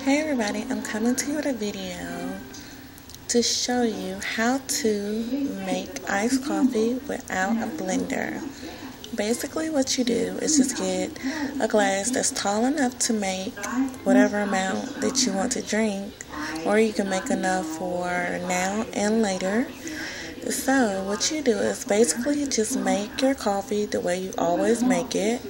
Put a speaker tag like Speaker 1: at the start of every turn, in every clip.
Speaker 1: Hey everybody, I'm coming to you with a video to show you how to make iced coffee without a blender. Basically what you do is just get a glass that's tall enough to make whatever amount that you want to drink, or you can make enough for now and later. So what you do is basically just make your coffee the way you always make it.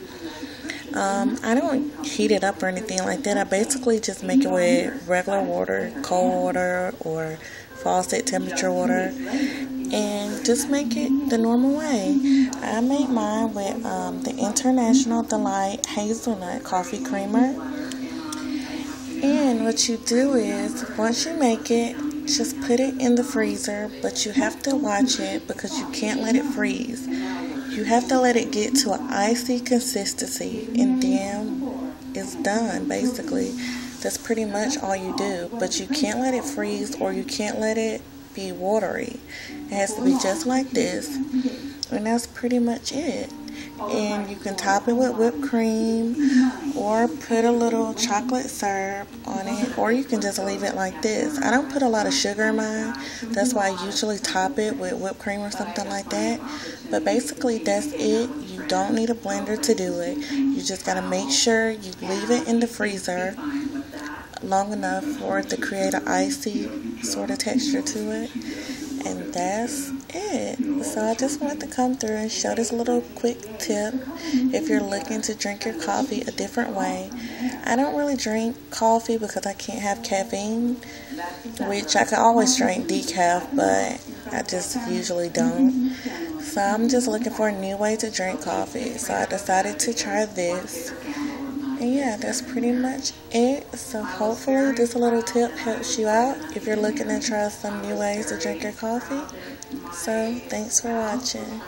Speaker 1: I don't heat it up or anything like that. I basically just make it with regular water, cold water, or faucet temperature water, and just make it the normal way. I made mine with the International Delight Hazelnut Coffee Creamer. And what you do is, once you make it, just put it in the freezer, but you have to watch it because you can't let it freeze. You have to let it get to an icy consistency, and then it's done, basically. That's pretty much all you do, but you can't let it freeze or you can't let it be watery. It has to be just like this, and that's pretty much it. And you can top it with whipped cream or put a little chocolate syrup on it, or you can just leave it like this. I don't put a lot of sugar in mine. That's why I usually top it with whipped cream or something like that. But basically that's it. You don't need a blender to do it. You just got to make sure you leave it in the freezer long enough for it to create an icy sort of texture to it. And that's it. So I just wanted to come through and show this little quick tip if you're looking to drink your coffee a different way. I don't really drink coffee because I can't have caffeine, which I can always drink decaf, but I just usually don't. So I'm just looking for a new way to drink coffee. So I decided to try this. And yeah, that's pretty much it. So hopefully this little tip helps you out if you're looking to try some new ways to drink your coffee. So thanks for watching.